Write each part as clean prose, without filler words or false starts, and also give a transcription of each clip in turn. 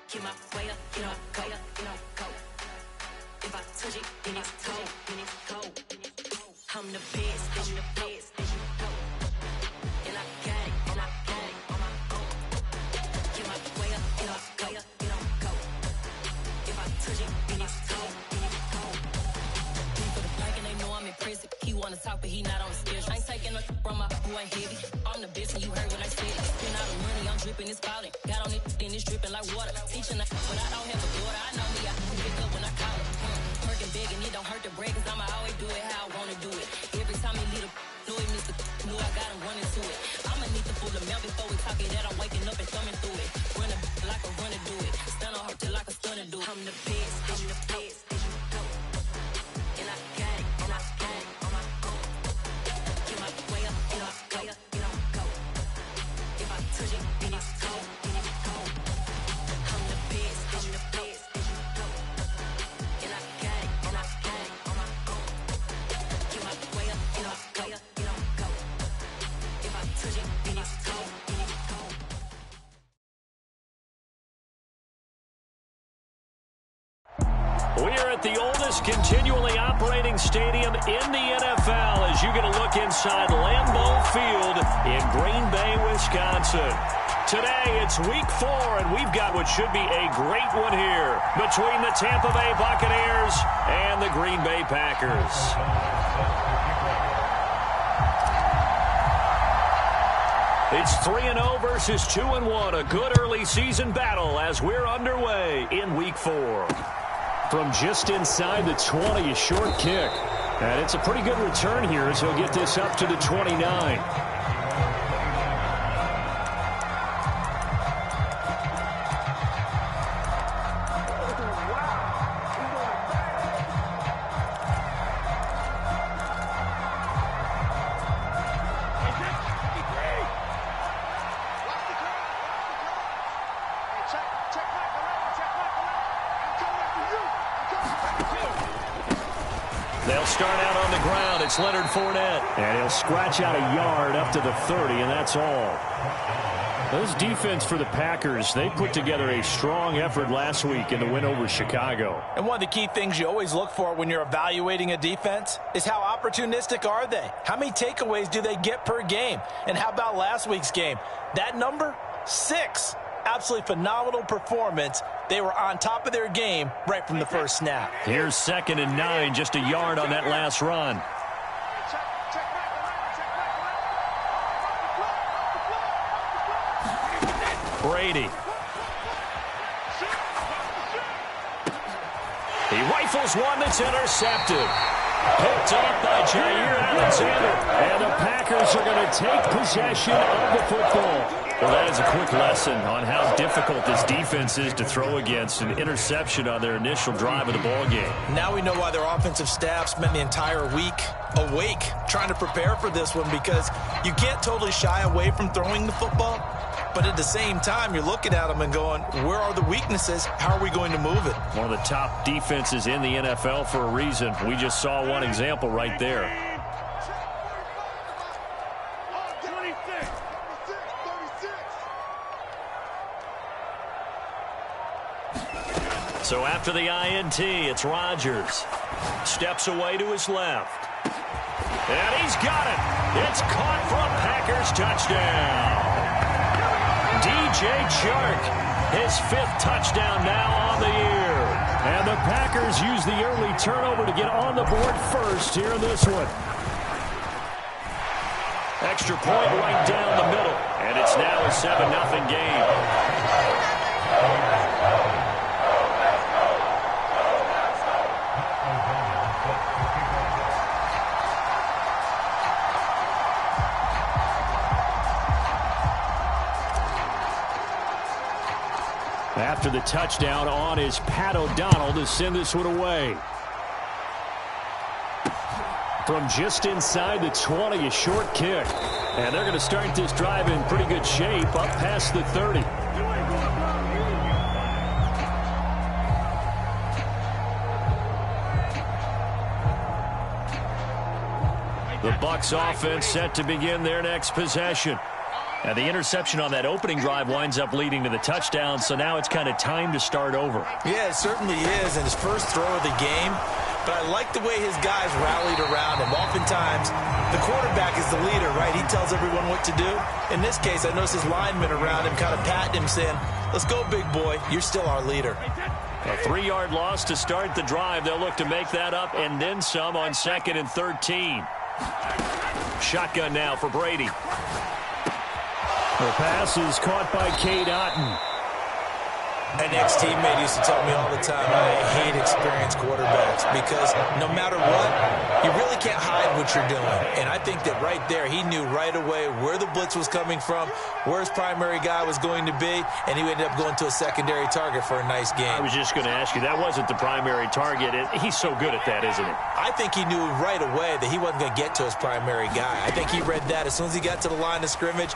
Get my way up, you know, go, you know, go. If I touch it, then it's cold, then it's cold. I'm the best, I'm the best, then you go. And I got it, and I got it on my own. Get my way up, you know, go, you know, go. If I touch it, then it's cold, then it's cold. For the bike and they know I'm in prison. He wanna talk, but he not on the schedule. I ain't taking no from my boy heavy. I'm the best, and you heard what I said. Spend all the money, I'm dripping, it's falling. Got on it, then it's dripping like water. Teaching that, but I don't have a daughter. I know me, I can pick up when I call it. Working big, and it don't hurt to break, cause I'ma always do it how I wanna do it. Every time he leave know he missed the knew I got him running to it. I'ma need the full amount before we talk it that I'm waking up and thumbing through it. Run a like a runner do it. Stun on her till like a stunner do it. I'm the best, I'm the best, then you go. And I got it, and I got it on my own. Get my way up, you know, go, you know, go. If I touch it, then it's cold, then it's cold. I'm the best, then you go. And I got it, and I got it on my own. Get my way up, you know, go, you know, go. If I touch it, then it's cold, then it's cold. We are at the oldest continually operating stadium in the NFL as you get a look inside Lambeau Field in Green Bay, Wisconsin. Today, it's week 4, and we've got what should be a great one here between the Tampa Bay Buccaneers and the Green Bay Packers. It's 3-0 versus 2-1, a good early season battle as we're underway in week 4. From just inside the 20, a short kick. And it's a pretty good return here as he'll get this up to the 29. They'll start out on the ground. It's Leonard Fournette. And he'll scratch out a yard up to the 30, and that's all. This defense for the Packers, they put together a strong effort last week in the win over Chicago. And one of the key things you always look for when you're evaluating a defense is how opportunistic are they? How many takeaways do they get per game? And how about last week's game? That number? 6. Absolutely phenomenal performance. They were on top of their game right from the first snap. Here's 2nd and 9, just a yard on that last run. Brady. He rifles one that's intercepted. Picked up by Jair Alexander. And the Packers are going to take possession of the football. Well, that is a quick lesson on how difficult this defense is to throw against. An interception on their initial drive of the ballgame. Now we know why their offensive staff spent the entire week awake trying to prepare for this one, because you can't totally shy away from throwing the football. But at the same time, you're looking at them and going, where are the weaknesses? How are we going to move it? One of the top defenses in the NFL for a reason. We just saw one example right there. So after the INT, it's Rodgers. Steps away to his left. And he's got it. It's caught for a Packers touchdown. DJ Chark, his 5th touchdown now on the year. And the Packers use the early turnover to get on the board first here in this one. Extra point right down the middle. And it's now a 7-0 game. After the touchdown, on is Pat O'Donnell to send this one away. From just inside the 20, a short kick. And they're going to start this drive in pretty good shape up past the 30. The Bucs offense set to begin their next possession. And the interception on that opening drive winds up leading to the touchdown, so now it's kind of time to start over. Yeah, it certainly is, and his first throw of the game. But I like the way his guys rallied around him. Oftentimes, the quarterback is the leader, right? He tells everyone what to do. In this case, I noticed his linemen around him kind of patting him, saying, let's go, big boy. You're still our leader. A 3-yard loss to start the drive. They'll look to make that up and then some on 2nd and 13. Shotgun now for Brady. The pass is caught by Cade Otton. An ex-teammate used to tell me all the time, I hate experienced quarterbacks because no matter what, you really can't hide what you're doing. And I think that right there, he knew right away where the blitz was coming from, where his primary guy was going to be, and he ended up going to a secondary target for a nice game. I was just going to ask you, that wasn't the primary target. He's so good at that, isn't he? I think he knew right away that he wasn't going to get to his primary guy. I think he read that as soon as he got to the line of scrimmage,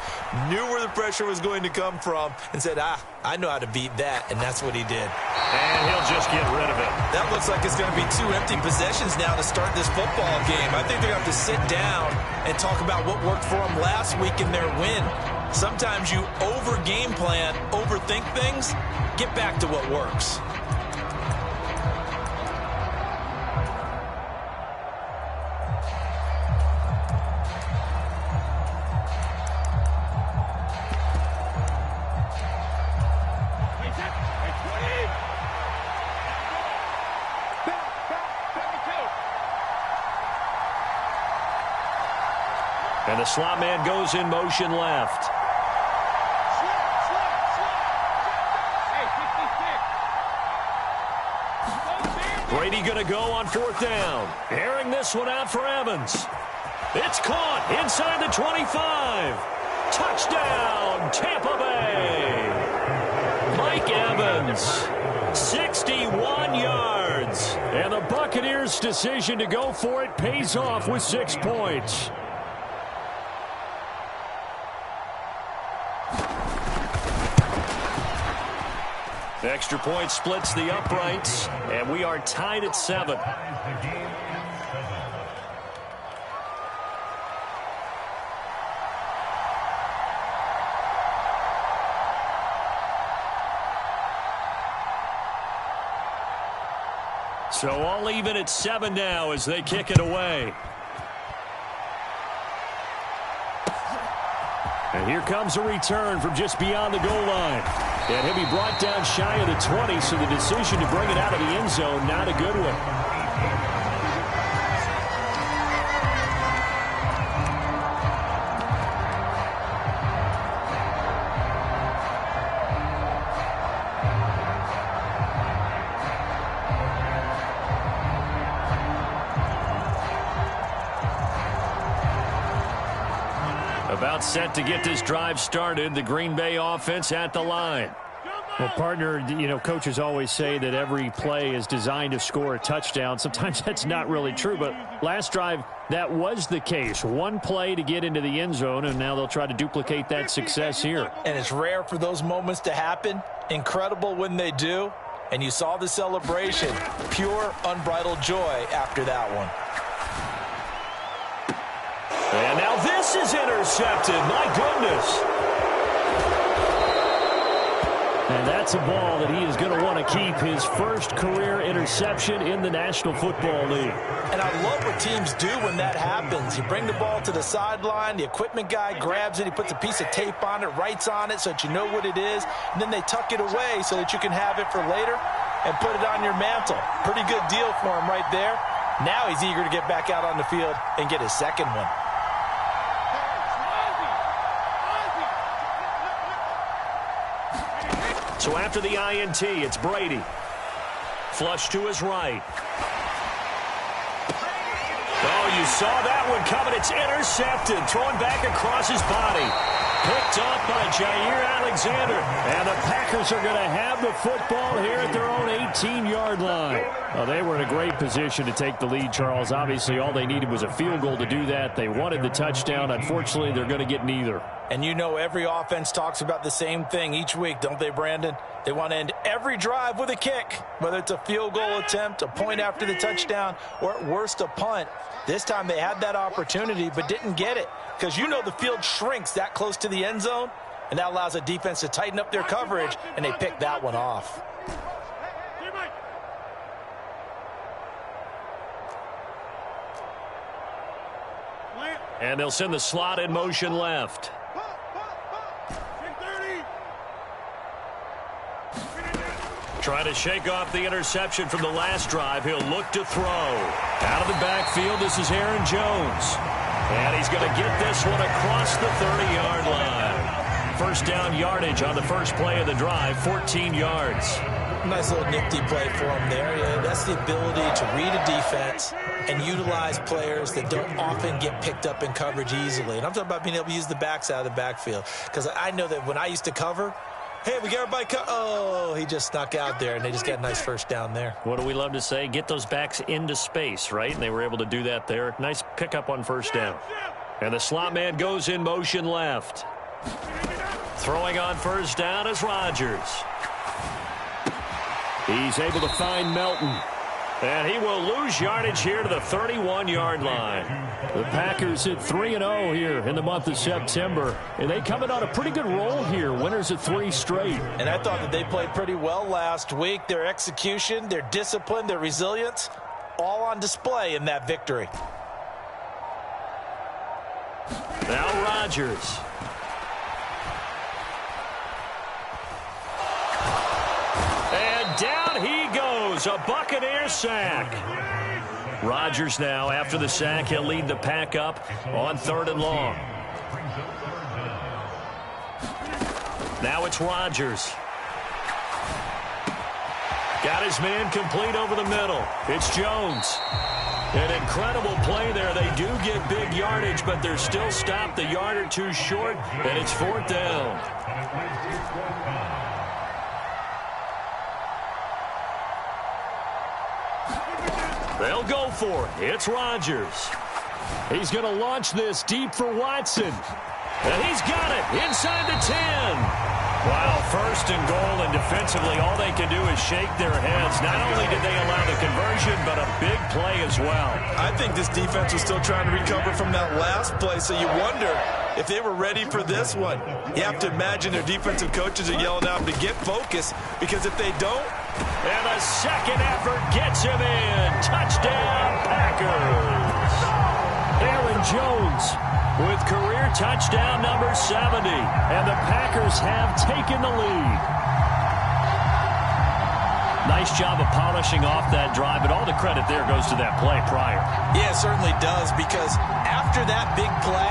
knew where the pressure was going to come from, and said, I know how to beat that. And that's what he did. And he'll just get rid of it. That looks like it's going to be 2 empty possessions now to start this football game. I think they're going to have to sit down and talk about what worked for them last week in their win. Sometimes you over-game plan, overthink things. Get back to what works. And the slot man goes in motion left. Brady going to go on 4th down. Airing this one out for Evans. It's caught inside the 25. Touchdown, Tampa Bay. Mike Evans, 61 yards. And the Buccaneers' decision to go for it pays off with 6 points. Extra point splits the uprights, and we are tied at 7. So all even at 7 now as they kick it away. And here comes a return from just beyond the goal line. And he'll be brought down shy of the 20, so the decision to bring it out of the end zone, not a good one. About set to get this drive started, the Green Bay offense at the line. Well, partner, you know, coaches always say that every play is designed to score a touchdown. Sometimes that's not really true, but last drive, that was the case. One play to get into the end zone, and now they'll try to duplicate that success here. And it's rare for those moments to happen. Incredible when they do. And you saw the celebration. Pure, unbridled joy after that one. And now this is intercepted. My goodness. And that's a ball that he is going to want to keep, his first career interception in the National Football League. And I love what teams do when that happens. You bring the ball to the sideline, the equipment guy grabs it, he puts a piece of tape on it, writes on it so that you know what it is, and then they tuck it away so that you can have it for later and put it on your mantle. Pretty good deal for him right there. Now he's eager to get back out on the field and get his second one. So after the INT, it's Brady. Flush to his right. Oh, you saw that one coming. It's intercepted. Thrown back across his body. Picked off by Jair Alexander. And the Packers are going to have the football here at their own 18-yard line. Well, they were in a great position to take the lead, Charles. Obviously, all they needed was a field goal to do that. They wanted the touchdown. Unfortunately, they're going to get neither. And you know every offense talks about the same thing each week, don't they, Brandon? They want to end every drive with a kick, whether it's a field goal attempt, a point after the touchdown, or at worst a punt. This time they had that opportunity but didn't get it. because you know the field shrinks that close to the end zone, and that allows a defense to tighten up their coverage, and they pick that one off. And they'll send the slot in motion left. Trying to shake off the interception from the last drive. He'll look to throw. Out of the backfield, this is Aaron Jones. And he's going to get this one across the 30-yard line. First down yardage on the first play of the drive, 14 yards. Nice little nifty play for him there. Yeah, that's the ability to read a defense and utilize players that don't often get picked up in coverage easily. And I'm talking about being able to use the backs out of the backfield. Because I know that when I used to cover, hey, we got everybody oh, he just snuck out there, and they just got a nice first down there. What do we love to say? Get those backs into space, right? And they were able to do that there. Nice pickup on first down. And the slot man goes in motion left. Throwing on first down is Rodgers. He's able to find Melton. And he will lose yardage here to the 31-yard line. The Packers at 3-0 here in the month of September. And they come in on a pretty good roll here. Winners of 3 straight. And I thought that they played pretty well last week. Their execution, their discipline, their resilience, all on display in that victory. Now Rodgers. And down he goes. A Buccaneer sack. Rodgers now, after the sack, he'll lead the pack up on 3rd and long. Now it's Rodgers. Got his man complete over the middle. It's Jones. An incredible play there. They do get big yardage, but they're still stopped a yard or two short, and it's 4th down. They'll go for it. It's Rodgers. He's going to launch this deep for Watson. And he's got it inside the 10. Wow, 1st and goal, and defensively all they can do is shake their heads. Not only did they allow the conversion, but a big play as well. I think this defense was still trying to recover from that last play, so you wonder if they were ready for this one. You have to imagine their defensive coaches are yelling at them to get focused, because if they don't. And the second effort gets him in. Touchdown, Packers. Aaron Jones with career touchdown number 70. And the Packers have taken the lead. Nice job of polishing off that drive, but all the credit there goes to that play prior. Yeah, it certainly does, because after that big play,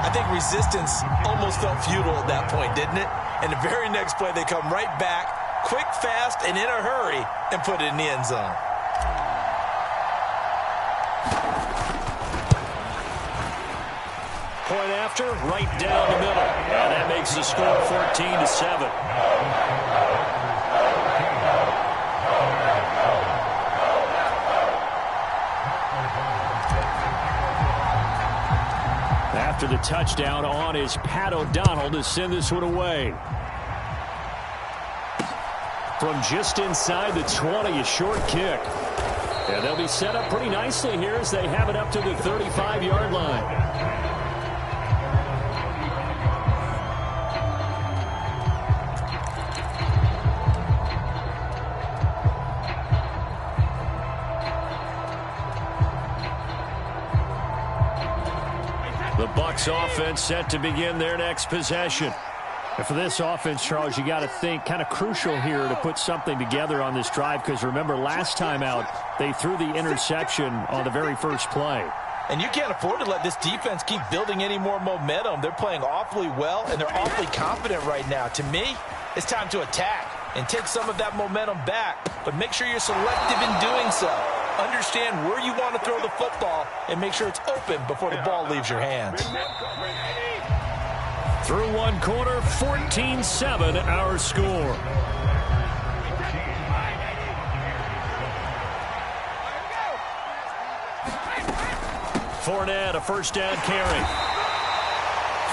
I think resistance almost felt futile at that point, didn't it? And the very next play, they come right back, quick, fast, and in a hurry, and put it in the end zone. Point after, right down the middle. And that makes the score 14-7. After the touchdown, on is Pat O'Donnell to send this one away. From just inside the 20, a short kick. And they'll be set up pretty nicely here as they have it up to the 35-yard line. The Bucs offense set to begin their next possession. And for this offense, Charles, you got to think kind of crucial here to put something together on this drive, because remember last time out they threw the interception on the very first play. And you can't afford to let this defense keep building any more momentum. They're playing awfully well, and they're awfully confident right now. To me, it's time to attack and take some of that momentum back, but make sure you're selective in doing so. Understand where you want to throw the football and make sure it's open before the ball leaves your hands. Through one quarter, 14-7 our score. Fournette, a first down carry.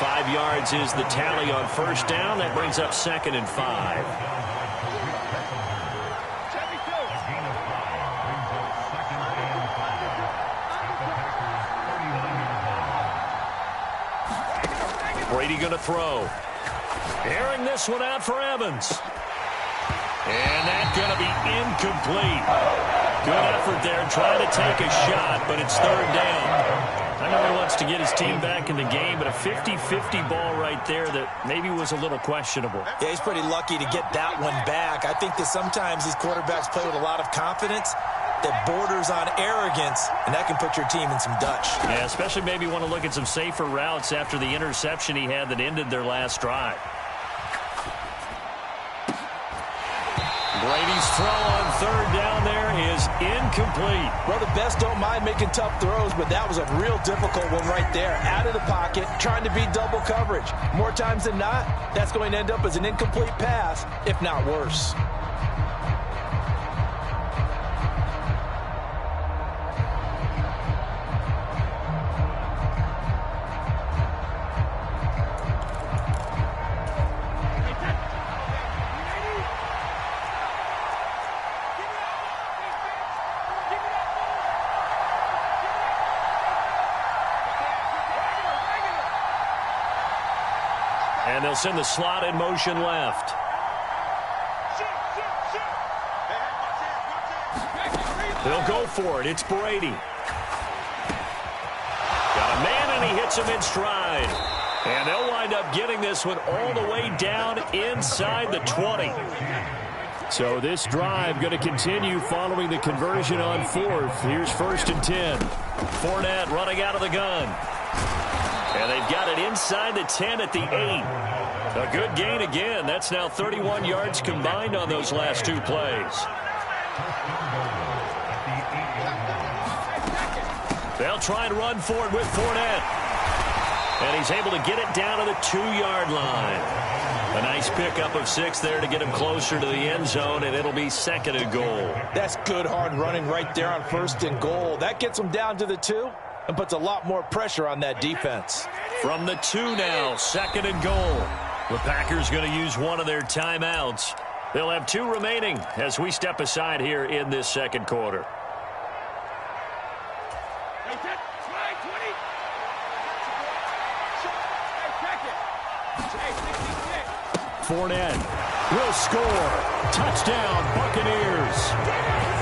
5 yards is the tally on first down. That brings up 2nd and 5. Brady going to throw. Airing this one out for Evans. And that's going to be incomplete. Good effort there trying to take a shot, but it's third down. I know he wants to get his team back in the game, but a 50-50 ball right there that maybe was a little questionable. Yeah, he's pretty lucky to get that one back. I think that sometimes these quarterbacks play with a lot of confidence that borders on arrogance, and that can put your team in some Dutch. Yeah, especially maybe want to look at some safer routes after the interception he had that ended their last drive. Brady's throw on third down there is incomplete. Well, the best don't mind making tough throws, but that was a real difficult one right there. Out of the pocket, trying to beat double coverage. More times than not, that's going to end up as an incomplete pass, if not worse. And they'll send the slot in motion left. They'll go for it. It's Brady. Got a man, and he hits him in stride. And they'll wind up getting this one all the way down inside the 20. So this drive going to continue following the conversion on fourth. Here's 1st and 10. Fournette running out of the gun. And they've got it inside the 10 at the 8. A good gain again. That's now 31 yards combined on those last two plays. They'll try and run for it with Fournette. And he's able to get it down to the 2-yard line. A nice pickup of 6 there to get him closer to the end zone, and it'll be 2nd and goal. That's good hard running right there on 1st and goal. That gets them down to the 2. And puts a lot more pressure on that defense. From the 2 now, 2nd and goal. The Packers going to use one of their timeouts. They'll have 2 remaining as we step aside here in this second quarter. Fournette will score. Touchdown, Buccaneers.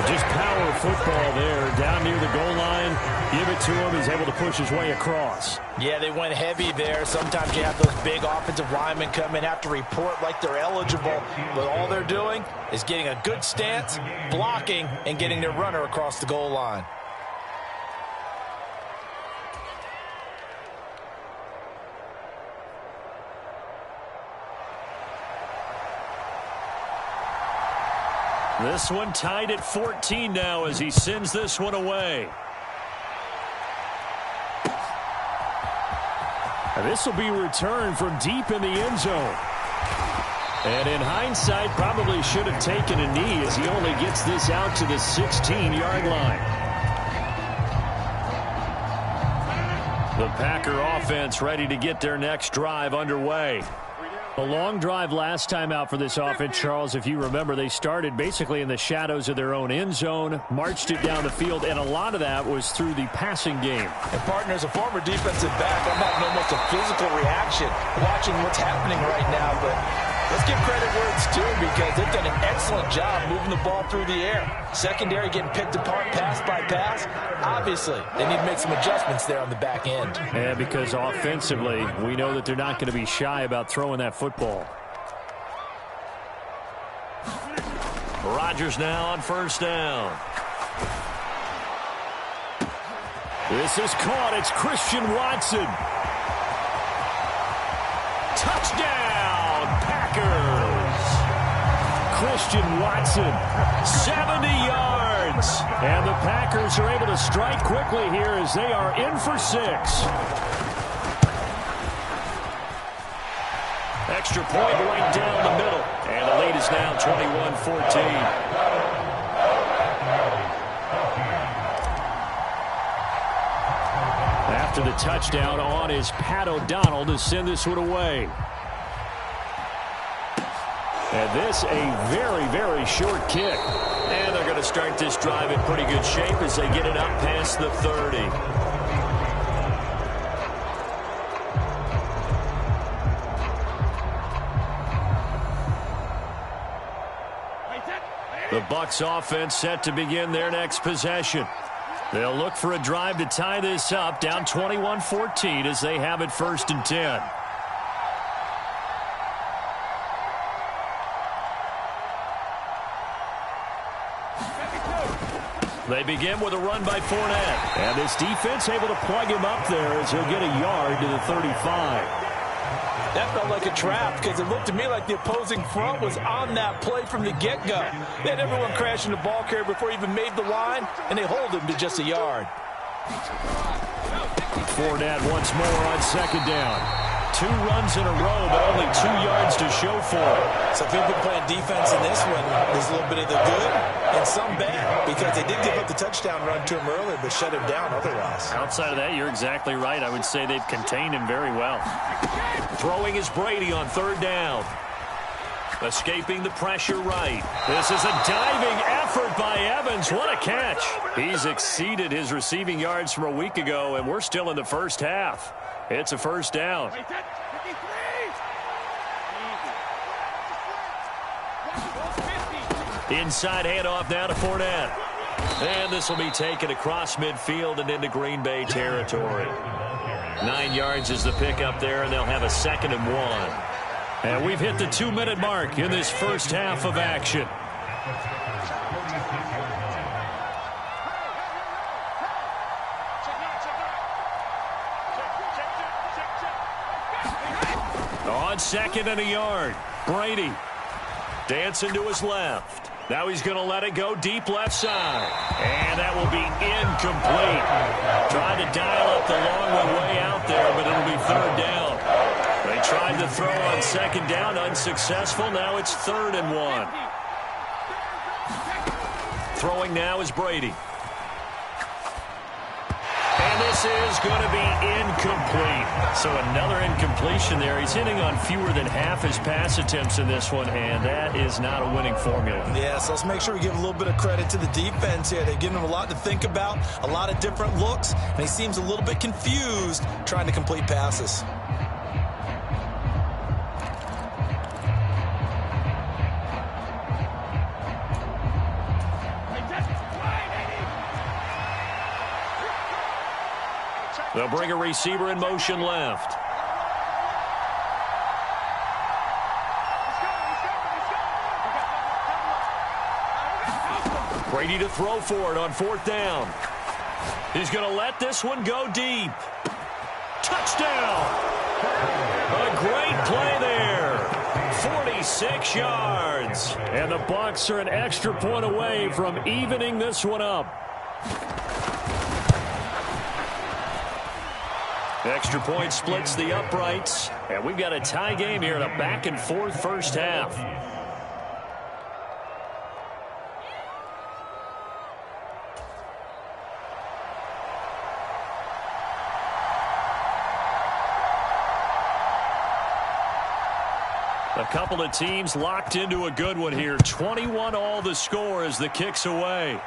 Just power football there down near the goal line. Give it to him. He's able to push his way across. Yeah, they went heavy there. Sometimes you have those big offensive linemen come in, have to report like they're eligible. But all they're doing is getting a good stance, blocking, and getting their runner across the goal line. This one tied at 14 now as he sends this one away. And this will be returned from deep in the end zone. And in hindsight, probably should have taken a knee as he only gets this out to the 16-yard line. The Packer offense ready to get their next drive underway. A long drive last time out for this offense, Charles. If you remember, they started basically in the shadows of their own end zone, marched it down the field, and a lot of that was through the passing game. And, partner, as a former defensive back, I'm having almost a physical reaction watching what's happening right now. But let's give credit where it's due because they've done an excellent job moving the ball through the air. Secondary getting picked apart pass by pass. Obviously, they need to make some adjustments there on the back end. And because offensively, we know that they're not going to be shy about throwing that football. Rodgers now on 1st down. This is caught. It's Christian Watson. Touchdown, Packers. Christian Watson. 70 yards. And the Packers are able to strike quickly here as they are in for 6. Extra point right down the middle. And the lead is now 21-14. After the touchdown on is Pat O'Donnell to send this one away. And this a very, very short kick. And they're going to start this drive in pretty good shape as they get it up past the 30. The Bucs offense set to begin their next possession. They'll look for a drive to tie this up, down 21-14 as they have it 1st and 10. They begin with a run by Fournette. And this defense able to plug him up there as he'll get a yard to the 35. That felt like a trap because it looked to me like the opposing front was on that play from the get-go. They had everyone crashing the ball carrier before he even made the line, and they hold him to just a yard. Fournette once more on 2nd down. 2 runs in a row, but only 2 yards to show for it. So if you've been playing defense in this one, there's a little bit of the good and some bad because they did give up the touchdown run to him earlier, but shut him down otherwise. Outside of that, you're exactly right. I would say they've contained him very well. Throwing is Brady on 3rd down. Escaping the pressure right. This is a diving effort by Evans. What a catch. He's exceeded his receiving yards from a week ago, and we're still in the first half. It's a 1st down. Inside handoff now to Fournette. And this will be taken across midfield and into Green Bay territory. 9 yards is the pickup there, and they'll have a 2nd and 1. And we've hit the 2-minute mark in this first half of action. On 2nd and a yard, Brady dancing to his left. Now he's going to let it go deep left side. And that will be incomplete. Trying to dial up the long way out there, but it'll be 3rd down. They tried to throw on 2nd down, unsuccessful. Now it's 3rd and 1. Throwing now is Brady. And this is going to be incomplete. So another incompletion there. He's hitting on fewer than half his pass attempts in this one, and that is not a winning formula. Yeah, so let's make sure we give a little bit of credit to the defense here. They've given him a lot to think about, a lot of different looks, and he seems a little bit confused trying to complete passes. They'll bring a receiver in motion left. Brady to throw for it on 4th down. He's going to let this one go deep. Touchdown! A great play there. 46 yards. And the Bucs are an extra point away from evening this one up. Extra point splits the uprights, and we've got a tie game here in a back-and-forth first half. A couple of teams locked into a good one here. 21 all the score as the kick's away.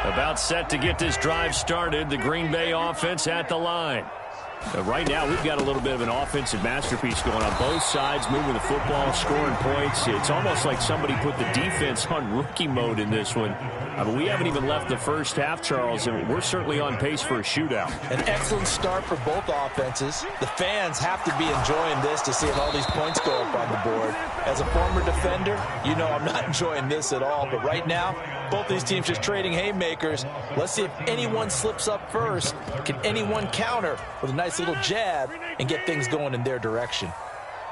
About set to get this drive started. The Green Bay offense at the line. Right now, we've got a little bit of an offensive masterpiece going on both sides, moving the football, scoring points. It's almost like somebody put the defense on rookie mode in this one. We haven't even left the first half, Charles, and we're certainly on pace for a shootout. An excellent start for both offenses. The fans have to be enjoying this to see all these points go up on the board. As a former defender, you know I'm not enjoying this at all. But right now, both these teams just trading haymakers. Let's see if anyone slips up first. Can anyone counter with a nice little jab and get things going in their direction?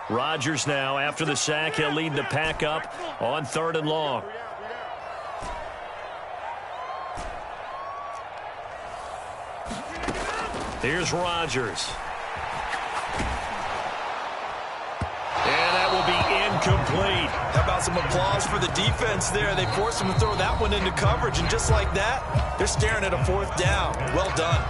Rodgers now, after the sack, he'll lead the pack up on 3rd and long. Here's Rodgers. And that will be incomplete. How about some applause for the defense there? They forced him to throw that one into coverage, and just like that, they're staring at a 4th down. Well done.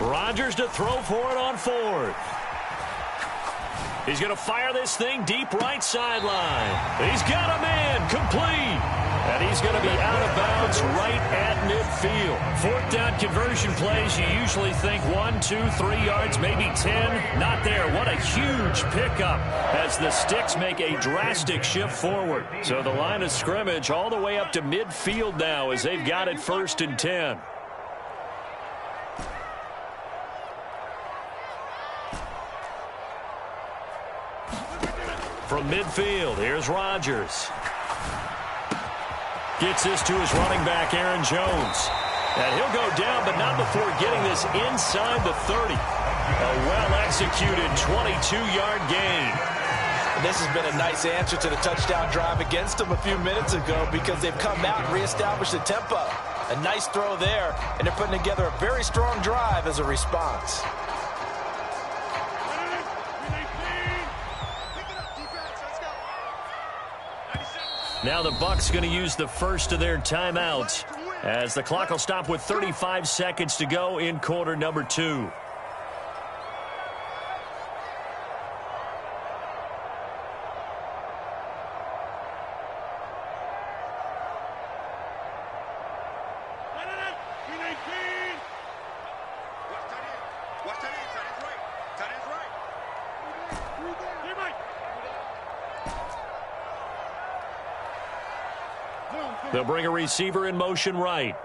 Rodgers to throw for it on fourth. He's going to fire this thing deep right sideline. He's got a man complete. And he's going to be out of bounds right at midfield. Fourth down conversion plays, you usually think 1, 2, 3 yards, maybe 10. Not there. What a huge pickup as the Sticks make a drastic shift forward. So the line of scrimmage all the way up to midfield now as they've got it 1st and 10. From midfield, here's Rodgers. Gets this to his running back, Aaron Jones. And he'll go down, but not before getting this inside the 30. A well-executed 22-yard gain. And this has been a nice answer to the touchdown drive against them a few minutes ago because they've come out and reestablished the tempo. A nice throw there, and they're putting together a very strong drive as a response. Now the Bucs going to use the first of their timeouts as the clock will stop with 35 seconds to go in quarter number 2. They'll bring a receiver in motion right.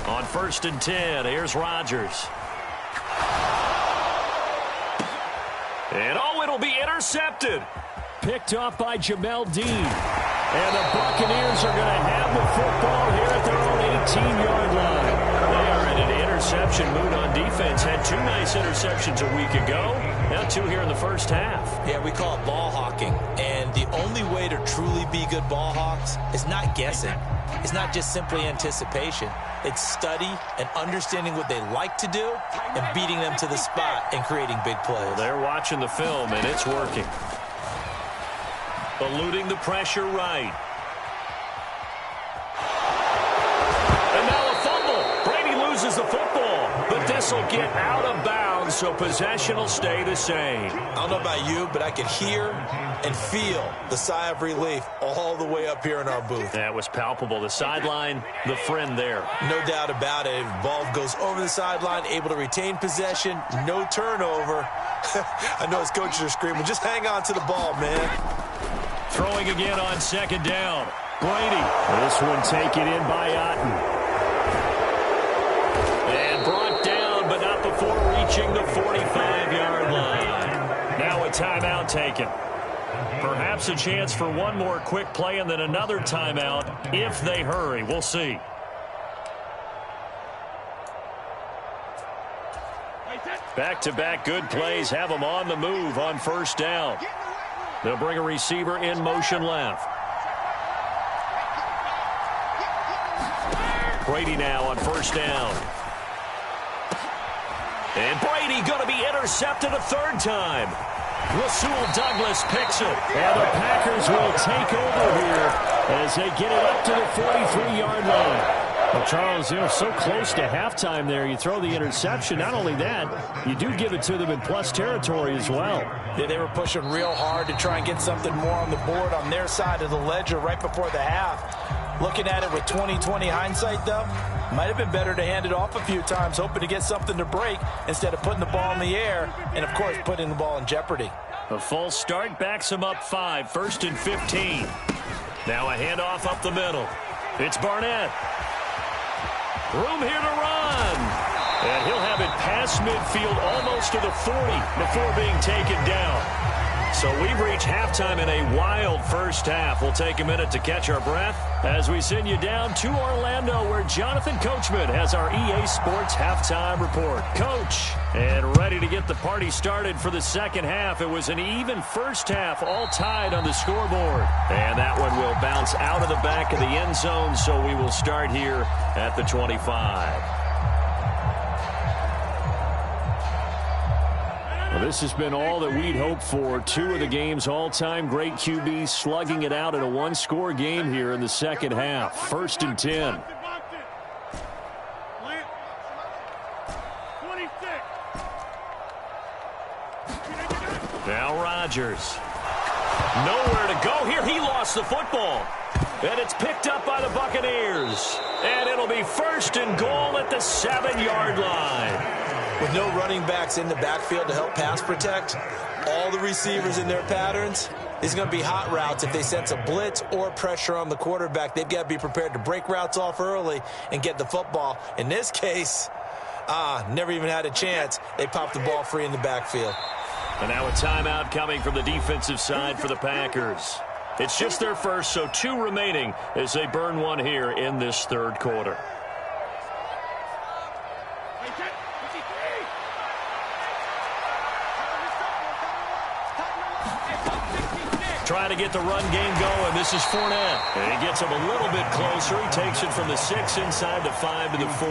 On 1st and 10, here's Rodgers. And it'll be intercepted. Picked off by Jamel Dean. And the Buccaneers are going to have the football here at their own 18-yard line. They are in an interception mood on defense. Had 2 nice interceptions a week ago. Now 2 here in the first half. Yeah, we call it ball hawking. And the only way to truly be good ball hawks is not guessing. It's not just simply anticipation. It's study and understanding what they like to do and beating them to the spot and creating big plays. Well, they're watching the film, and it's working. Eluding the pressure right. And now a fumble. Brady loses the football, but this will get out of bounds, so possession will stay the same. I don't know about you, but I could hear and feel the sigh of relief all the way up here in our booth. That was palpable. The sideline, the friend there. No doubt about it. Ball goes over the sideline, able to retain possession, no turnover. I know his coaches are screaming, just hang on to the ball, man. Throwing again on 2nd down. Brady. This one taken in by Otten. And brought down, but not before reaching the 45-yard line. Now a timeout taken. Perhaps a chance for one more quick play and then another timeout if they hurry. We'll see. Back-to-back good plays have them on the move on 1st down. They'll bring a receiver in motion left. Brady now on 1st down. And Brady going to be intercepted a 3rd time. Rasul Douglas picks it. And the Packers will take over here as they get it up to the 43-yard line. Well, Charles, so close to halftime there. You throw the interception. Not only that, you do give it to them in plus territory as well. Yeah, they were pushing real hard to try and get something more on the board on their side of the ledger right before the half. Looking at it with 20/20 hindsight, though, might have been better to hand it off a few times, hoping to get something to break instead of putting the ball in the air and, of course, putting the ball in jeopardy. A false start backs him up 5, 1st and 15. Now a handoff up the middle. It's Barnett. Room here to run. And he'll have it past midfield almost to the 40 before being taken down. So we've reached halftime in a wild first half. We'll take a minute to catch our breath as we send you down to Orlando where Jonathan Coachman has our EA Sports halftime report. Coach, and ready to get the party started for the second half. It was an even first half, all tied on the scoreboard. And that one will bounce out of the back of the end zone, so we will start here at the 25. Well, this has been all that we'd hoped for. 2 of the game's all-time great QBs slugging it out in a one-score game here in the second half. 1st and 10. Now Rodgers. Nowhere to go here. He lost the football. And it's picked up by the Buccaneers. And it'll be 1st and goal at the 7-yard line. With no running backs in the backfield to help pass protect, all the receivers in their patterns, it's going to be hot routes. If they sense a blitz or pressure on the quarterback, they've got to be prepared to break routes off early and get the football. In this case, never even had a chance. They popped the ball free in the backfield. And now a timeout coming from the defensive side for the Packers. It's just their first, so 2 remaining as they burn one here in this 3rd quarter. Trying to get the run game going. This is Fournette. And he gets him a little bit closer. He takes it from the 6 inside the 5 to the 4.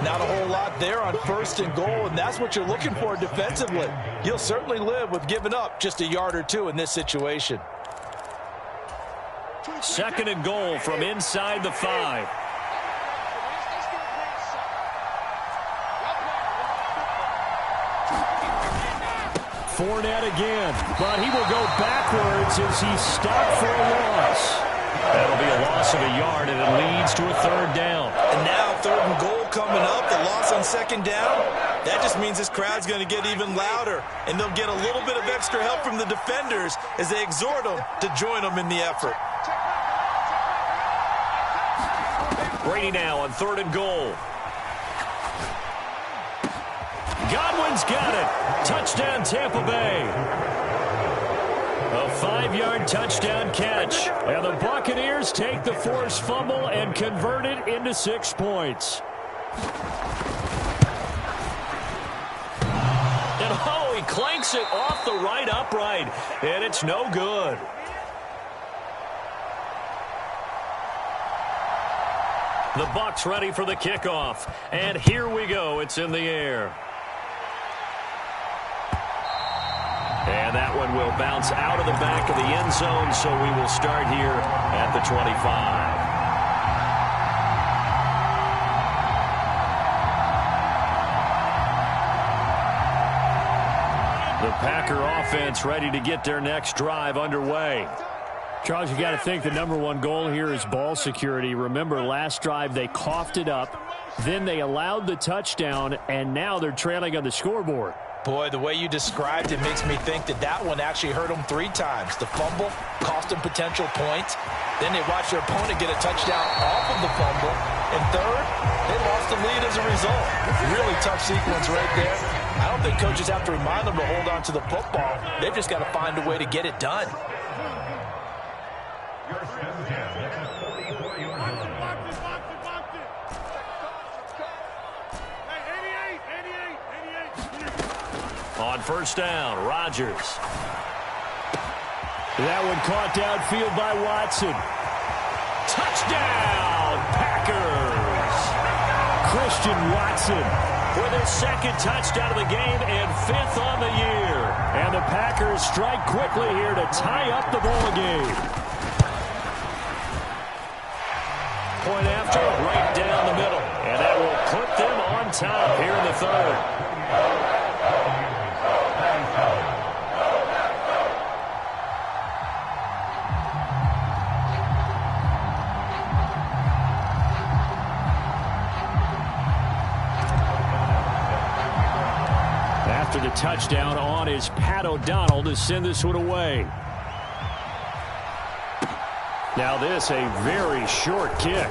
Not a whole lot there on 1st and goal, and that's what you're looking for defensively. You'll certainly live with giving up just a yard or 2 in this situation. 2nd and goal from inside the 5. Fournette again, but he will go backwards as he's stopped for a loss. That'll be a loss of a yard, and it leads to a 3rd down. And now 3rd and goal coming up, the loss on 2nd down. That just means this crowd's going to get even louder, and they'll get a little bit of extra help from the defenders as they exhort them to join them in the effort. Brady now on 3rd and goal. Godwin's got it. Touchdown, Tampa Bay. A 5-yard touchdown catch. And the Buccaneers take the forced fumble and convert it into 6 points. And oh, he clanks it off the right upright. And it's no good. The Bucs ready for the kickoff. And here we go. It's in the air. And that one will bounce out of the back of the end zone, so we will start here at the 25. The Packer offense ready to get their next drive underway. Charles, you got to think the #1 goal here is ball security. Remember, last drive they coughed it up, then they allowed the touchdown, and now they're trailing on the scoreboard. Boy, the way you described it makes me think that that one actually hurt them 3 times. The fumble cost them potential points. Then they watched their opponent get a touchdown off of the fumble. And 3rd, they lost the lead as a result. Really tough sequence right there. I don't think coaches have to remind them to hold on to the football. They've just got to find a way to get it done. On 1st down, Rodgers. That one caught downfield by Watson. Touchdown, Packers! Christian Watson with his 2nd touchdown of the game and 5th on the year. And the Packers strike quickly here to tie up the ball game. Point after, right down the middle. And that will put them on top here in the 3rd. After the touchdown on is Pat O'Donnell to send this one away. Now this, a very short kick.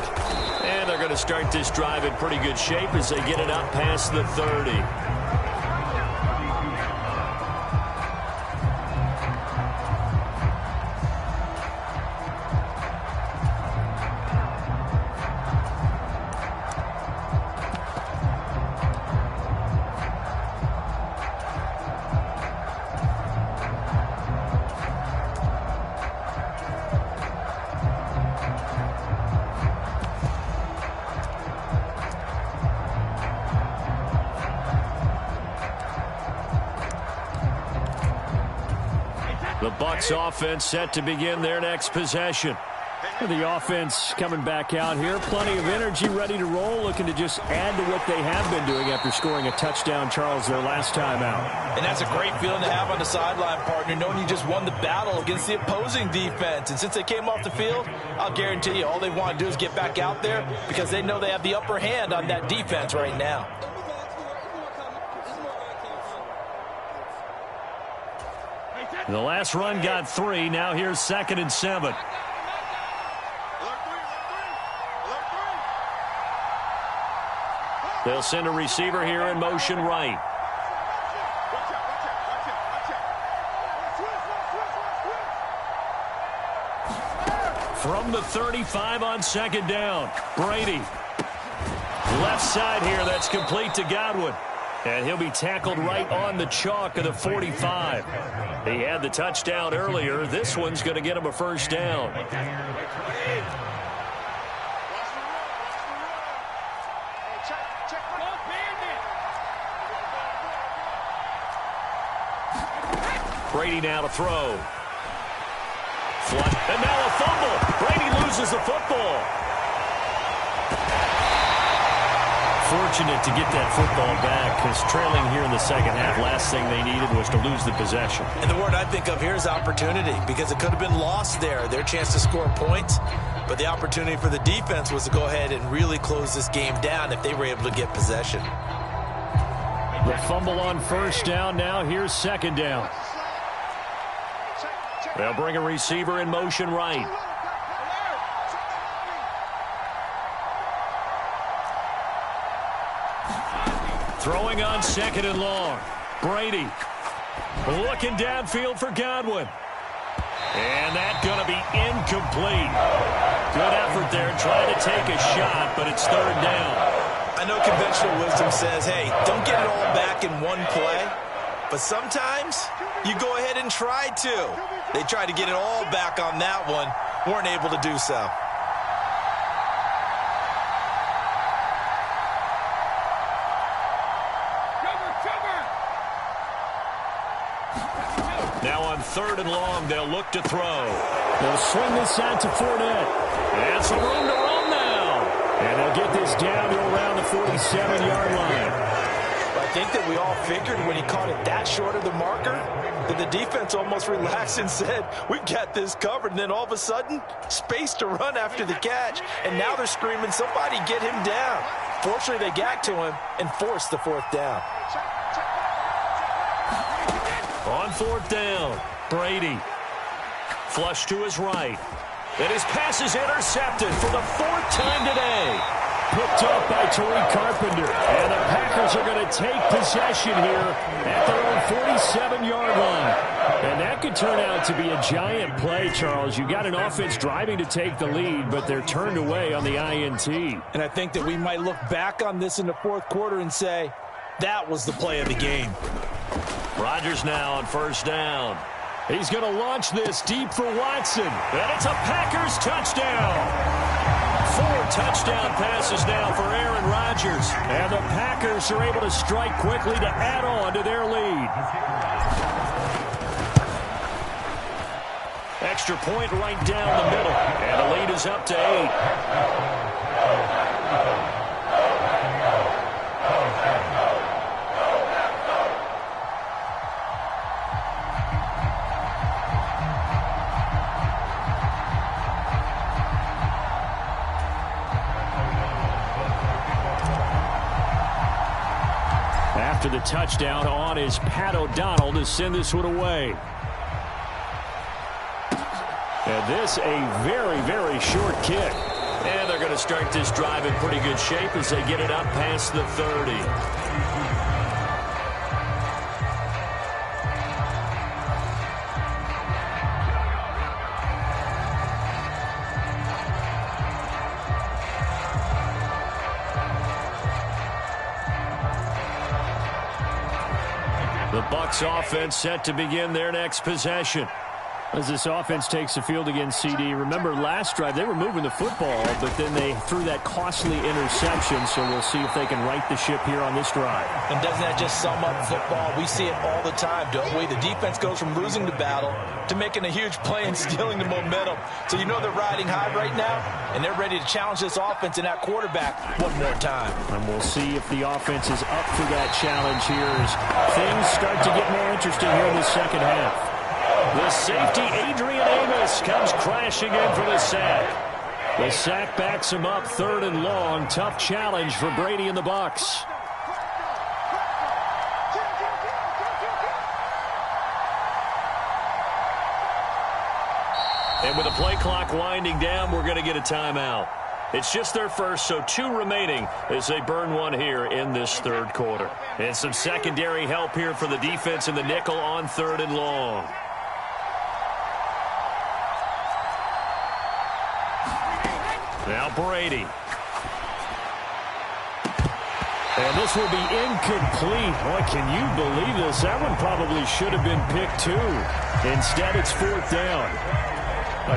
And they're going to start this drive in pretty good shape as they get it up past the 30. The Bucs offense set to begin their next possession. The offense coming back out here. Plenty of energy, ready to roll, looking to just add to what they have been doing after scoring a touchdown, Charles, their last time out. And that's a great feeling to have on the sideline, partner, knowing you just won the battle against the opposing defense. And since they came off the field, I'll guarantee you all they want to do is get back out there because they know they have the upper hand on that defense right now. The last run got 3. Now here's 2nd and 7. They'll send a receiver here in motion right. From the 35 on 2nd down, Brady. Left side here, that's complete to Godwin. And he'll be tackled right on the chalk of the 45. He had the touchdown earlier. This one's going to get him a first down. Brady now to throw. Flush, and now a fumble. Brady loses the football. Fortunate to get that football back because trailing here in the second half, last thing they needed was to lose the possession. And the word I think of here is opportunity because it could have been lost there, their chance to score points. But the opportunity for the defense was to go ahead and really close this game down if they were able to get possession. The fumble on first down. Now here's 2nd down. They'll bring a receiver in motion right. Throwing on 2nd and long. Brady looking downfield for Godwin. And that's going to be incomplete. Good effort there trying to take a shot, but it's 3rd down. I know conventional wisdom says, hey, don't get it all back in one play. But sometimes you go ahead and try to. They tried to get it all back on that one. Weren't able to do so. Now on 3rd and long, they'll look to throw. They'll swing this out to Fournette. And some room to run now. And they'll get this down to around the 47-yard line. I think that we all figured when he caught it that short of the marker that the defense almost relaxed and said, we've got this covered. And then all of a sudden, space to run after the catch. And now they're screaming, somebody get him down. Fortunately, they got to him and forced the 4th down. On 4th down, Brady. Flush to his right. And his pass is intercepted for the 4th time today. Picked up by Tariq Carpenter. And the Packers are going to take possession here at their own 47-yard line. And that could turn out to be a giant play, Charles. You got an offense driving to take the lead, but they're turned away on the INT. And I think that we might look back on this in the 4th quarter and say, that was the play of the game. Rodgers now on 1st down. He's going to launch this deep for Watson. And it's a Packers touchdown. 4 touchdown passes now for Aaron Rodgers. And the Packers are able to strike quickly to add on to their lead. Extra point right down the middle. And the lead is up to 8. After the touchdown, on is Pat O'Donnell to send this one away. And this a very, very short kick. And they're going to start this drive in pretty good shape as they get it up past the 30. The Bucs offense set to begin their next possession. As this offense takes the field against CD, remember last drive they were moving the football, but then they threw that costly interception, so we'll see if they can right the ship here on this drive. And doesn't that just sum up football? We see it all the time, don't we? The defense goes from losing the battle to making a huge play and stealing the momentum. So you know they're riding high right now, and they're ready to challenge this offense and that quarterback one more time. And we'll see if the offense is up for that challenge here as things start to get more interesting here in the second half. The safety, Adrian Amos, comes crashing in for the sack. The sack backs him up 3rd and long. Tough challenge for Brady and the Bucs. And with the play clock winding down, we're going to get a timeout. It's just their first, so 2 remaining as they burn one here in this 3rd quarter. And some secondary help here for the defense in the nickel on 3rd and long. Now Brady. And this will be incomplete. Boy, can you believe this? That one probably should have been picked too. Instead, it's 4th down.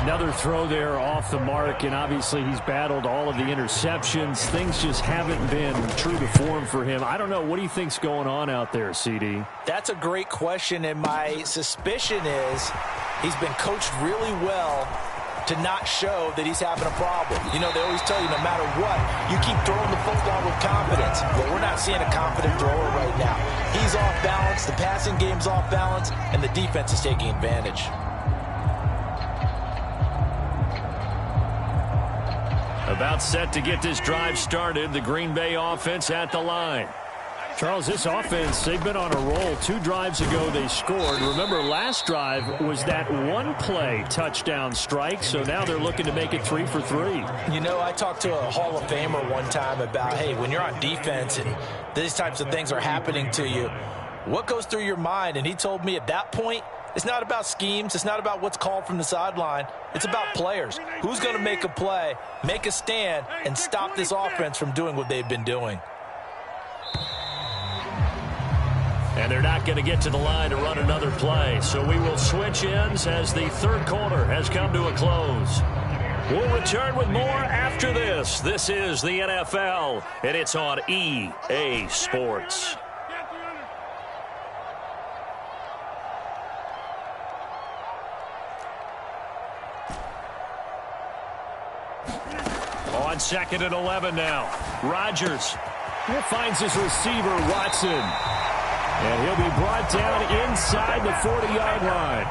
Another throw there off the mark, and obviously he's battled all of the interceptions. Things just haven't been true to form for him. I don't know. What do you think's going on out there, CD? That's a great question, and my suspicion is he's been coached really well to not show that he's having a problem. You know, they always tell you no matter what, you keep throwing the football with confidence. Well, we're not seeing a confident thrower right now. He's off balance, the passing game's off balance, and the defense is taking advantage. About set to get this drive started, the Green Bay offense at the line. Charles, this offense, they've been on a roll. 2 drives ago they scored. Remember, last drive was that one-play touchdown strike, so now they're looking to make it 3 for 3. You know, I talked to a Hall of Famer one time about, hey, when you're on defense and these types of things are happening to you, what goes through your mind? And he told me at that point, it's not about schemes. It's not about what's called from the sideline. It's about players. Who's going to make a play, make a stand, and stop this offense from doing what they've been doing? And they're not going to get to the line to run another play. So we will switch ends as the 3rd quarter has come to a close. We'll return with more after this. This is the NFL, and it's on EA Sports. On 2nd and 11 now. Rodgers finds his receiver, Watson. And he'll be brought down inside the 40-yard line.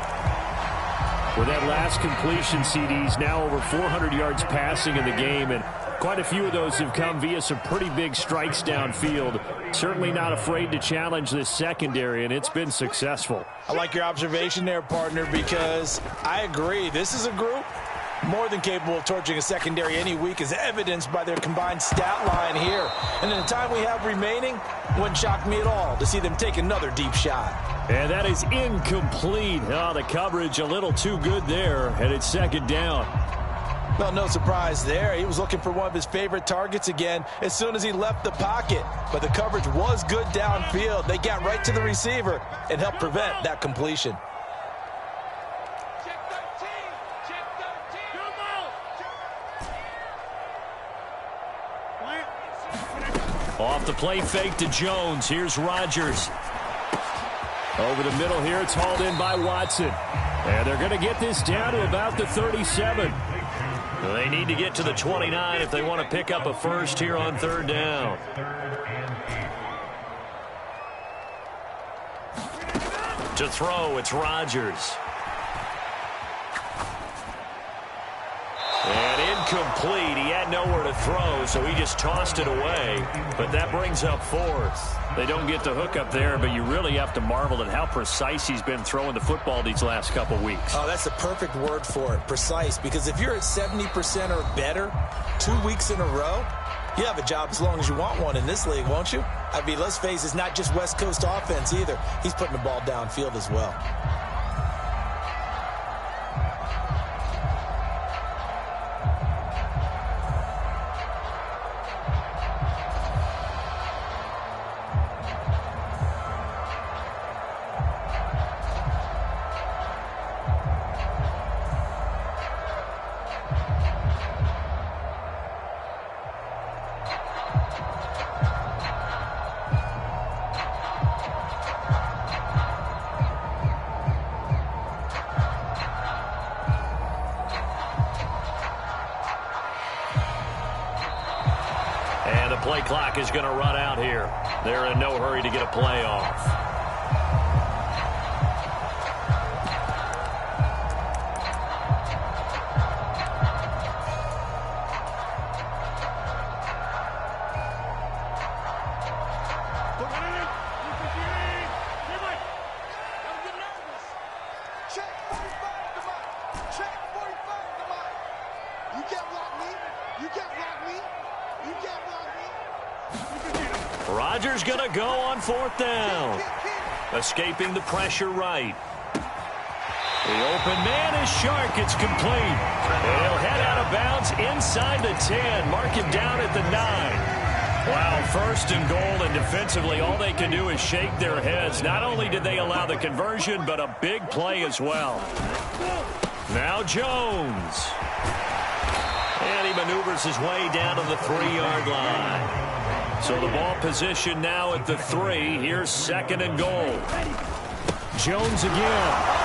With that last completion, CD's now over 400 yards passing in the game, and quite a few of those have come via some pretty big strikes downfield. Certainly not afraid to challenge this secondary, and it's been successful. I like your observation there, partner, because I agree. This is a group more than capable of torching a secondary any week, as evidenced by their combined stat line here. And in the time we have remaining, wouldn't shock me at all to see them take another deep shot. And that is incomplete. Oh, the coverage a little too good there, and it's 2nd down. Well, no surprise there. He was looking for one of his favorite targets again as soon as he left the pocket. But the coverage was good downfield. They got right to the receiver and helped prevent that completion. Off the play fake to Jones. Here's Rodgers. Over the middle here, it's hauled in by Watson. And they're going to get this down to about the 37. They need to get to the 29 if they want to pick up a first here on 3rd down. To throw, it's Rodgers. And incomplete. He had nowhere to throw, so he just tossed it away. But that brings up 4th. They don't get the hook up there, but you really have to marvel at how precise he's been throwing the football these last couple weeks. Oh, that's the perfect word for it, precise. Because if you're at 70% or better 2 weeks in a row, you have a job as long as you want one in this league, won't you? I mean, let's face it, it's not just West Coast offense either. He's putting the ball downfield as well. clock is going to run out here. They're in no hurry to get a play off. Rodgers going to go on fourth down. Escaping the pressure right. The open man is Shark. It's complete. He'll head out of bounds inside the 10. Mark him down at the 9. Wow, first and goal, and defensively all they can do is shake their heads. Not only did they allow the conversion, but a big play as well. Now Jones. And he maneuvers his way down to the 3-yard line. So the ball position now at the 3. Here's second and goal. Jones again.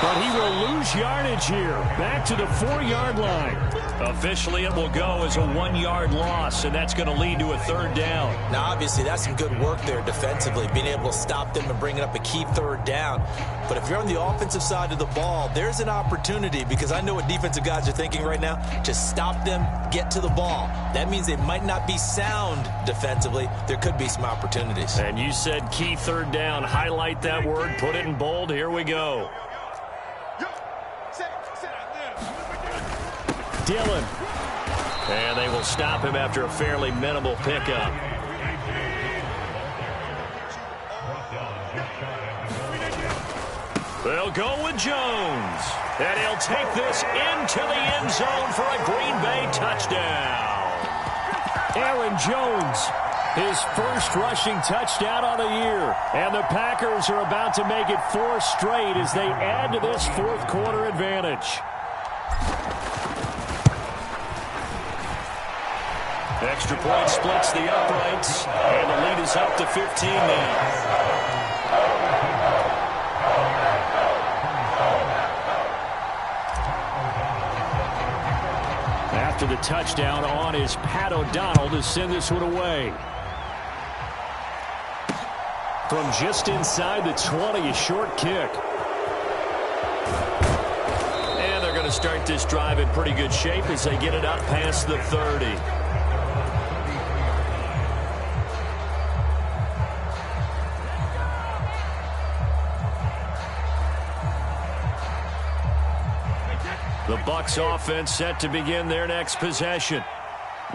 But he will lose yardage here. Back to the 4-yard line. Officially, it will go as a 1-yard loss, and that's going to lead to a third down. Now, obviously, that's some good work there defensively, being able to stop them and bringing up a key third down. But if you're on the offensive side of the ball, there's an opportunity, because I know what defensive guys are thinking right now, to stop them, get to the ball. That means they might not be sound defensively. There could be some opportunities. And you said key third down. Highlight that word, put it in bold. Here we go. Dillon. And they will stop him after a fairly minimal pickup. They'll go with Jones. And he'll take this into the end zone for a Green Bay touchdown. Aaron Jones, his first rushing touchdown on the year. And the Packers are about to make it 4 straight as they add to this fourth quarter advantage. Extra point splits the uprights, and the lead is up to 15 now. After the touchdown, on is Pat O'Donnell to send this one away. From just inside the 20, a short kick. And they're going to start this drive in pretty good shape as they get it up past the 30. The Bucs offense set to begin their next possession.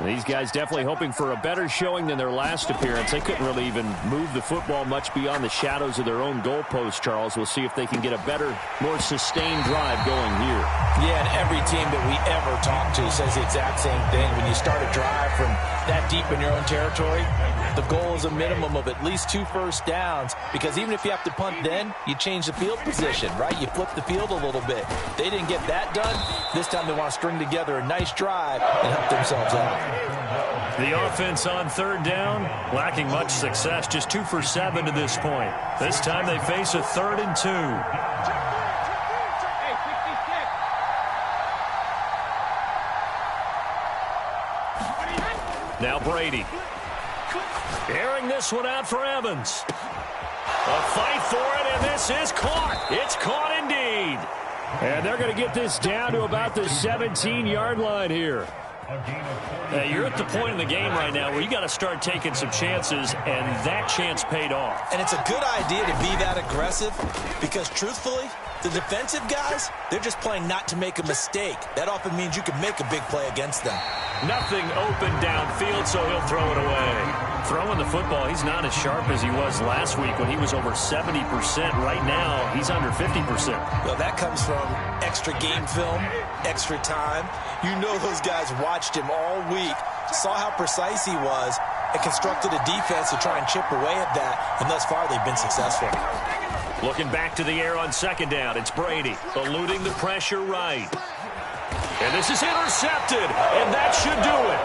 These guys definitely hoping for a better showing than their last appearance. They couldn't really even move the football much beyond the shadows of their own goalpost, Charles. We'll see if they can get a better, more sustained drive going here. Yeah, and every team that we ever talk to says the exact same thing. When you start a drive from that deep in your own territory, the goal is a minimum of at least 2 first downs, because even if you have to punt then, you change the field position, right? You flip the field a little bit. They didn't get that done. This time they want to string together a nice drive and help themselves out. The offense on third down, lacking much success, just 2 for 7 to this point. This time they face a 3rd and 2. Now Brady. Airing this one out for Evans. A fight for it, and this is caught. It's caught indeed. And they're going to get this down to about the 17-yard line here. You're at the point in the game right now where you got to start taking some chances, and that chance paid off. And it's a good idea to be that aggressive, because truthfully, the defensive guys, they're just playing not to make a mistake. That often means you can make a big play against them. Nothing open downfield, so he'll throw it away. Throwing the football, he's not as sharp as he was last week when he was over 70%. Right now, he's under 50%. Well, that comes from extra game film, extra time. You know those guys watched him all week, saw how precise he was, and constructed a defense to try and chip away at that, and thus far they've been successful. Looking back to the air on second down, it's Brady, eluding the pressure right. And this is intercepted, and that should do it.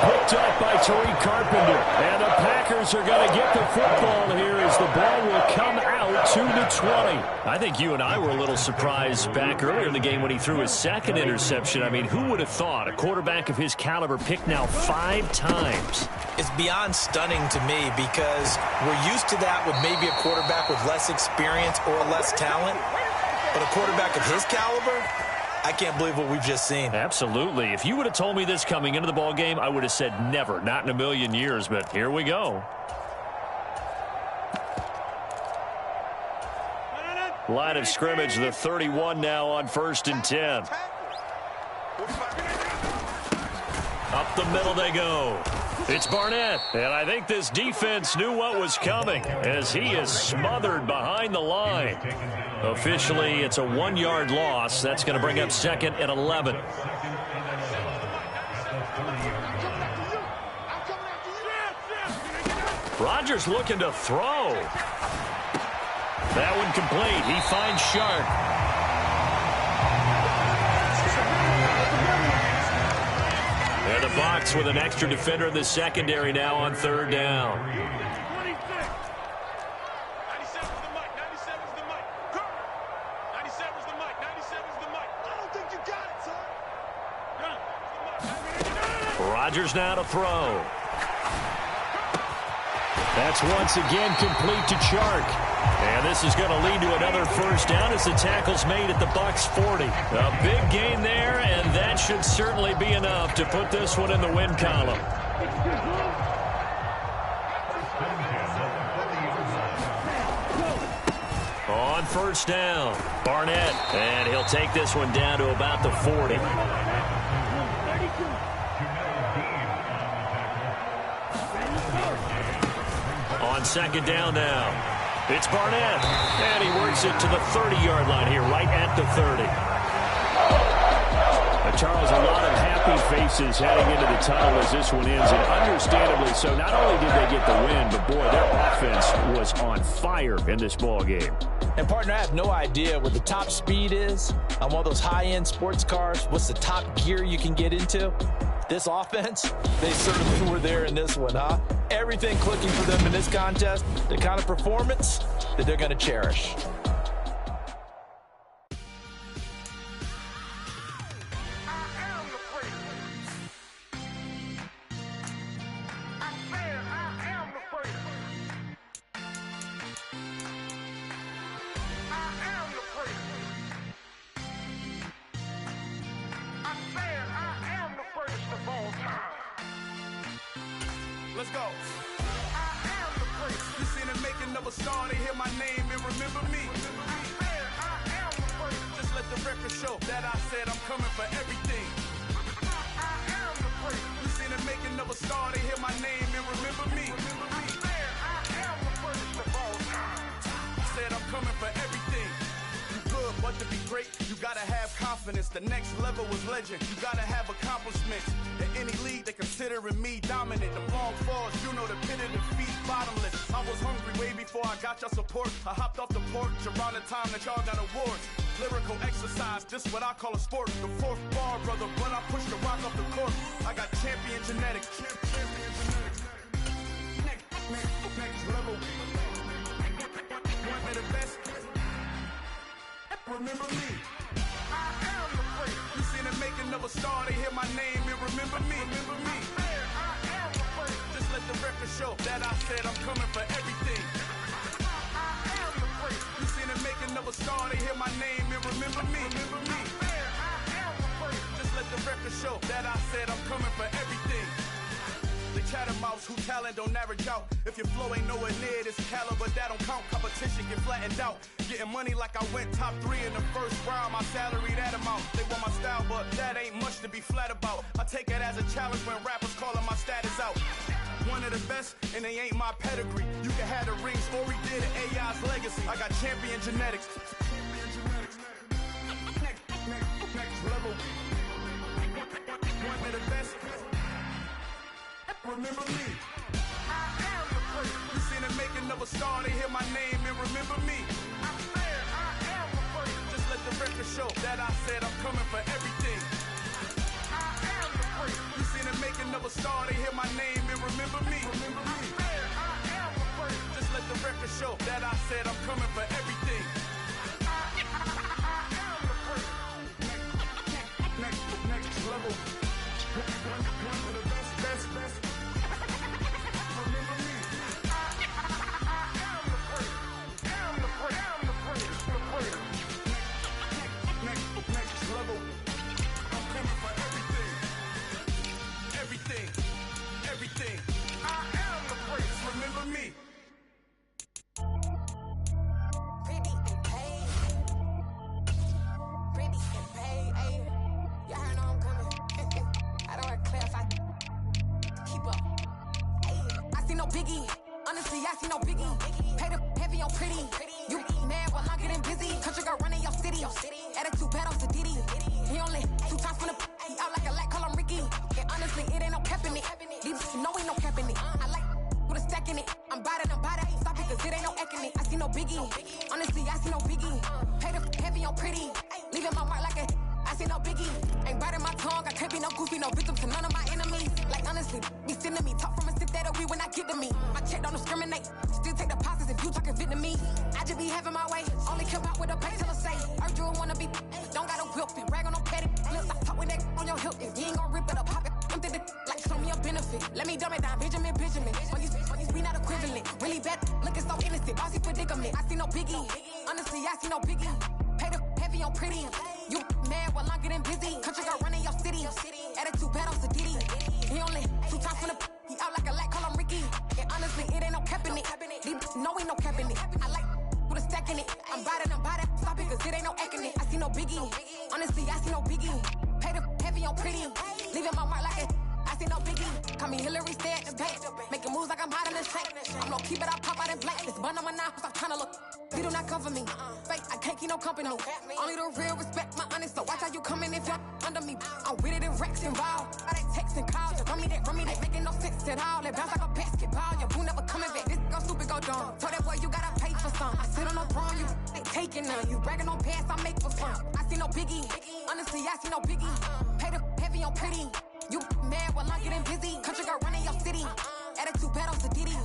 Hooked up by Tariq Carpenter. And the Packers are going to get the football here as the ball will come out to the 20. I think you and I were a little surprised back earlier in the game when he threw his second interception. I mean, who would have thought a quarterback of his caliber picked now 5 times? It's beyond stunning to me because we're used to that with maybe a quarterback with less experience or less talent. But a quarterback of his caliber, I can't believe what we've just seen. Absolutely. If you would have told me this coming into the ball game, I would have said never, not in a million years. But here we go. Line of scrimmage, the 31 now on 1st and 10. Up the middle they go. It's Barnett, and I think this defense knew what was coming as he is smothered behind the line. Officially, it's a 1-yard loss. That's going to bring up 2nd and 11. Rodgers looking to throw. That one complete. He finds Sharp. And the box with an extra defender in the secondary now on 3rd down. Rodgers now to throw. That's once again complete to Chark. And this is going to lead to another 1st down as the tackle's made at the Bucs 40. A big gain there, and that should certainly be enough to put this one in the win column. On 1st down, Barnett, and he'll take this one down to about the 40. On 2nd down now. It's Barnett, and he works it to the 30-yard line here, right at the 30. Charles, a lot of happy faces heading into the tunnel as this one ends, and understandably so. Not only did they get the win, but, boy, their offense was on fire in this ball game. And, partner, I have no idea what the top speed is on one of those high-end sports cars. What's the top gear you can get into? This offense, they certainly were there in this one, huh? Everything clicking for them in this contest, the kind of performance that they're going to cherish. Let's go. I am the prince. You seen the making of a star, they hear my name and remember me. I am the prince. Just let the record show that I said I'm coming for everything. I am the prince. You seen the making of a star, they hear my name and remember me. I am the prince of all time. Said I'm coming for everything. You good, but to be great, you gotta have confidence. The next level was legend. You gotta have accomplishments. In any league, they considering me dominant. The long falls, you know the pit of defeat, bottomless. I was hungry way before I got your support. I hopped off the porch around the time that y'all got awards. Lyrical exercise, this what I call a sport. The 4th bar, brother, when I push the rock off the court. I got champion genetics. Next level. One of the best. Remember me. I am the prince. You seen the making of a star, they hear my name and remember me. Remember me. I am the prince. Just let the record show that I said I'm coming for everything. I am the prince. You seen the making of a star, they hear my name and remember me. Remember me. I am the prince. Just let the record show that I said I'm coming for everything. The catamounts who talent don't average out. If your flow ain't nowhere near this caliber, that don't count. Competition get flattened out. Getting money like I went top 3 in the 1st round. My salary that amount. They want my style, but that ain't much to be flat about. I take it as a challenge when rappers calling my status out. One of the best, and they ain't my pedigree. You can have the rings, or we did it, AI's legacy. I got champion genetics. Next level. One of the best. Remember me. I am the prince. You seen the making of a star, they hear my name and remember me. I am the prince. Just let the record show that I said I'm coming for everything. I am the prince. You seen the making of a star, they hear my name and remember me. Remember me. I am the prince. Just let the record show that I said I'm coming for everything. Biggie. Honestly, I see no Biggie. Pay the heavy on pretty. You mad while I'm getting busy. Country girl running your city. Attitude bad on Diddy. He only 2 times from the he out like a light, call him Ricky. And honestly, it ain't no cap in it. These know ain't no cap in it. I like with a stack in it. I'm bad. Stop it, cause it ain't no acting it. I see no Biggie. Honestly, I see no Biggie. Pay the heavy on pretty. Leaving my mark like a I see no Biggie. Ain't biting my tongue. I can't be no goofy, no victim to none of my enemies. Like honestly, be sending me talk from a sit that we when I get to me. My check don't discriminate. Still take deposits if you talking Vietnamese. I just be having my way. Only care about what the pay tell her say. Urge you wanna be. Don't got a whip and rag on no petty. Lips, I talk with that on your hip. If you ain't gon' rip it up, pop it. Empty the like show me a benefit. Let me dumb it down, Benjamin. When you we not equivalent. Really bad, looking so innocent. Bossy predicament. I see no Biggie. Honestly, I see no Biggie. Pay the heavy on pretty. You mad while I'm getting busy. Country girl running your city. Attitude bad on Diddy. He only 2 times from the he out like a light, call him Ricky. And honestly, it ain't no cap in it. These know ain't no cap in it. I like with a stack in it. I'm bad. Stop it, cause it ain't no acting it. I see no Biggie. Honestly, I see no Biggie. Pay the heavy on pretty. Leaving my mark like a I see no Biggie. Call me Hillary, stay at the bank. Making moves like I'm hot in the tank. I'm low key, but I pop out in blank. This bun on my knife, I'm trying to look. They do not cover me. Fake, I can't keep no company. Only the real respect my honest. So watch how you coming if you're under me. I'm with it in Rex involved. I they text and call. Just run me that. Making no sense at all. They bounce like a basketball. Your boo never coming back. This go stupid, go dumb. Told that boy you gotta pay for some. I sit on no throne, you ain't taking none. You bragging on pants, I make for fun. I see no Biggie. Honestly, I see no Biggie. Pay the heavy on pretty. You mad while I'm getting busy. Country girl running your city. Attitude bad on Diddy.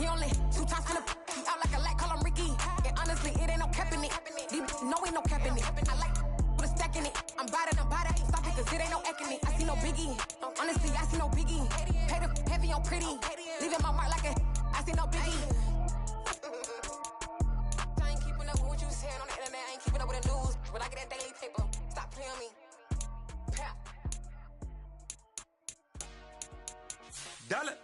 He only 2 times from the he out like a light, call him Ricky. And honestly, it ain't no cap in it. These know ain't no cap in it. I like with a stack in it. I'm bad. Stop it, cause it ain't no acting it. I see no Biggie. Honestly, I see no Biggie. Pay the heavy on pretty. Leaving my mark like a I see no Biggie. I ain't keeping up with what you saying on the internet. I ain't keeping up with the news. When I get that daily paper, stop playing me. Pap. Dale.